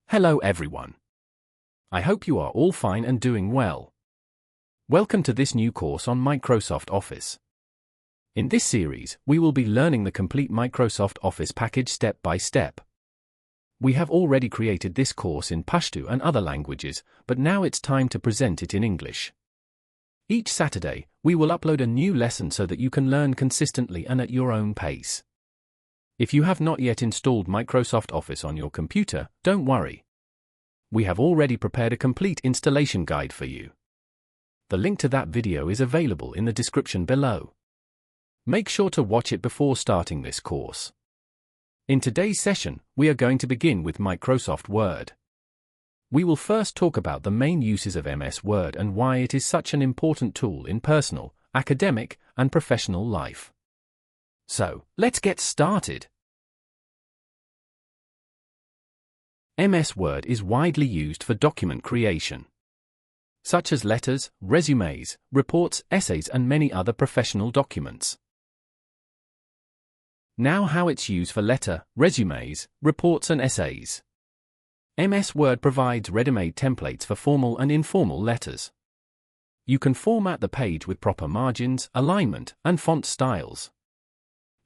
Hello everyone. I hope you are all fine and doing well. Welcome to this new course on Microsoft Office. In this series, we will be learning the complete Microsoft Office package step by step. We have already created this course in Pashto and other languages, but now it's time to present it in English. Each Saturday, we will upload a new lesson so that you can learn consistently and at your own pace. If you have not yet installed Microsoft Office on your computer, don't worry. We have already prepared a complete installation guide for you. The link to that video is available in the description below. Make sure to watch it before starting this course. In today's session, we are going to begin with Microsoft Word. We will first talk about the main uses of MS Word and why it is such an important tool in personal, academic, and professional life. So, let's get started. MS Word is widely used for document creation, such as letters, resumes, reports, essays, and many other professional documents. Now how it's used for letter, resumes, reports, and essays. MS Word provides ready-made templates for formal and informal letters. You can format the page with proper margins, alignment, and font styles.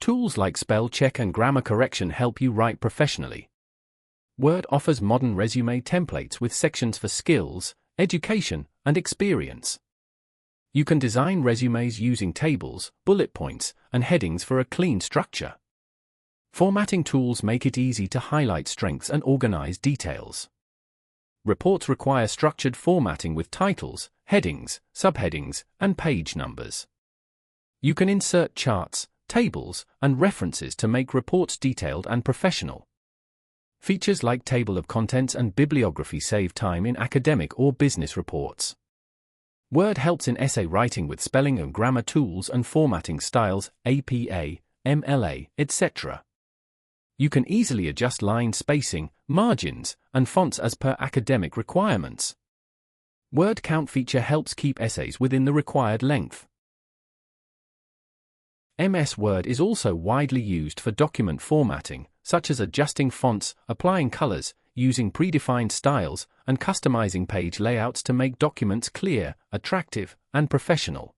Tools like spell check and grammar correction help you write professionally. Word offers modern resume templates with sections for skills, education, and experience. You can design resumes using tables, bullet points, and headings for a clean structure. Formatting tools make it easy to highlight strengths and organize details. Reports require structured formatting with titles, headings, subheadings, and page numbers. You can insert charts, tables, and references to make reports detailed and professional. Features like table of contents and bibliography save time in academic or business reports. Word helps in essay writing with spelling and grammar tools and formatting styles, APA, MLA, etc. You can easily adjust line spacing, margins, and fonts as per academic requirements. Word count feature helps keep essays within the required length. MS Word is also widely used for document formatting, such as adjusting fonts, applying colors, using predefined styles, and customizing page layouts to make documents clear, attractive, and professional.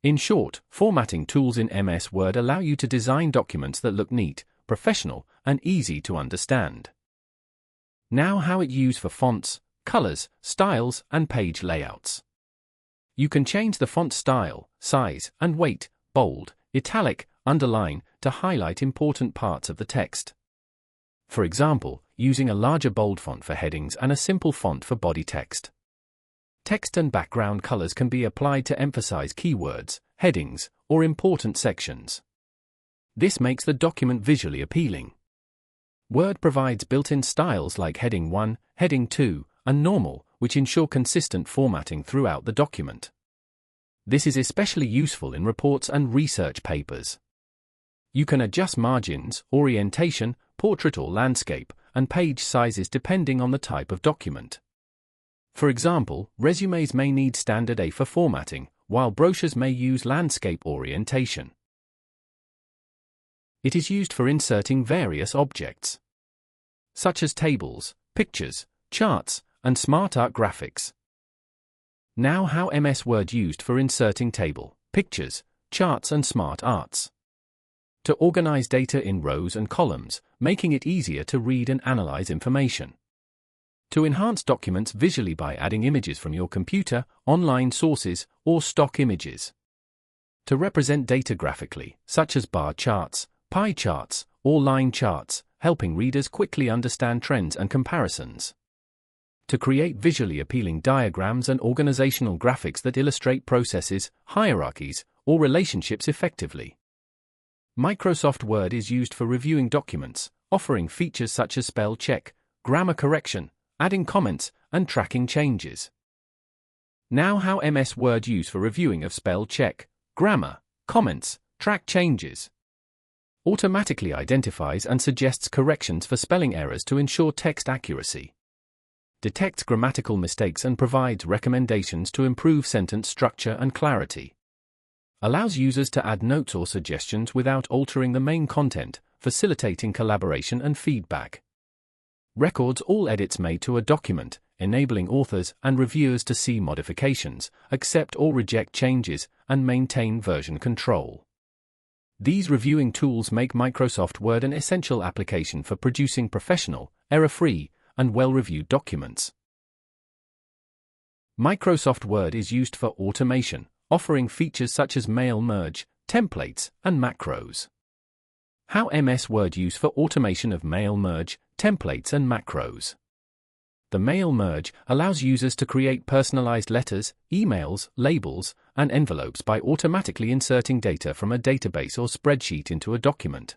In short, formatting tools in MS Word allow you to design documents that look neat, professional, and easy to understand. Now how it's used for fonts, colors, styles, and page layouts. You can change the font style, size, and weight, bold, italic, underline, to highlight important parts of the text. For example, using a larger bold font for headings and a simple font for body text. Text and background colors can be applied to emphasize keywords, headings, or important sections. This makes the document visually appealing. Word provides built-in styles like Heading 1, Heading 2, and Normal, which ensure consistent formatting throughout the document. This is especially useful in reports and research papers. You can adjust margins, orientation, portrait or landscape, and page sizes depending on the type of document. For example, resumes may need standard A4 formatting, while brochures may use landscape orientation. It is used for inserting various objects, such as tables, pictures, charts, and SmartArt graphics. Now how MS Word used for inserting table, pictures, charts, and SmartArts. To organize data in rows and columns, making it easier to read and analyze information. To enhance documents visually by adding images from your computer, online sources, or stock images. To represent data graphically, such as bar charts, pie charts, or line charts, helping readers quickly understand trends and comparisons. To create visually appealing diagrams and organizational graphics that illustrate processes, hierarchies, or relationships effectively. Microsoft Word is used for reviewing documents, offering features such as spell check, grammar correction, adding comments, and tracking changes. Now how MS Word used for reviewing of spell check, grammar, comments, track changes. Automatically identifies and suggests corrections for spelling errors to ensure text accuracy. Detects grammatical mistakes and provides recommendations to improve sentence structure and clarity. Allows users to add notes or suggestions without altering the main content, facilitating collaboration and feedback. records all edits made to a document, enabling authors and reviewers to see modifications, accept or reject changes, and maintain version control. These reviewing tools make Microsoft Word an essential application for producing professional, error-free, and well-reviewed documents. Microsoft Word is used for automation, offering features such as mail merge, templates, and macros. How MS Word use for automation of mail merge, templates, and macros. The mail merge allows users to create personalized letters, emails, labels, and envelopes by automatically inserting data from a database or spreadsheet into a document.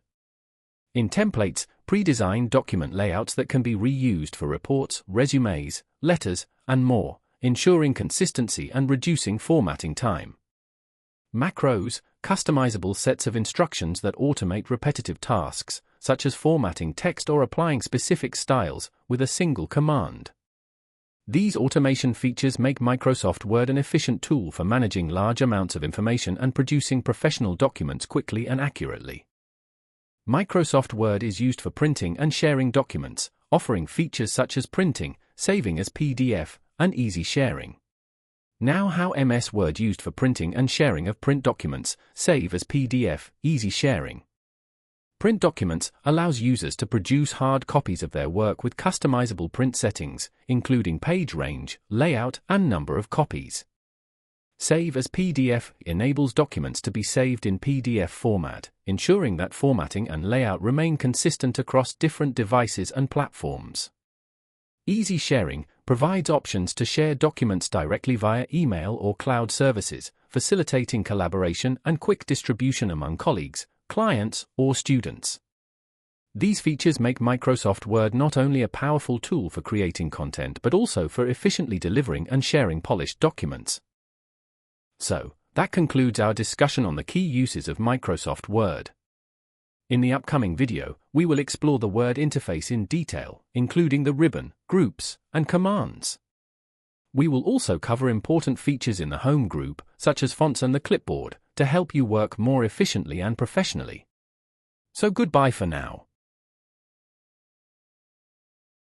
In templates, pre-designed document layouts that can be reused for reports, resumes, letters, and more, ensuring consistency and reducing formatting time. Macros, customizable sets of instructions that automate repetitive tasks, such as formatting text or applying specific styles, with a single command. These automation features make Microsoft Word an efficient tool for managing large amounts of information and producing professional documents quickly and accurately. Microsoft Word is used for printing and sharing documents, offering features such as printing, saving as PDF, and easy sharing. Now how MS Word used for printing and sharing of print documents, save as PDF, easy sharing. Print documents allows users to produce hard copies of their work with customizable print settings, including page range, layout, and number of copies. Save as PDF enables documents to be saved in PDF format, ensuring that formatting and layout remain consistent across different devices and platforms. Easy sharing provides options to share documents directly via email or cloud services, facilitating collaboration and quick distribution among colleagues, clients, or students. These features make Microsoft Word not only a powerful tool for creating content but also for efficiently delivering and sharing polished documents. So, that concludes our discussion on the key uses of Microsoft Word. In the upcoming video, we will explore the Word interface in detail, including the ribbon, groups, and commands. We will also cover important features in the Home group, such as fonts and the clipboard, to help you work more efficiently and professionally. So goodbye for now.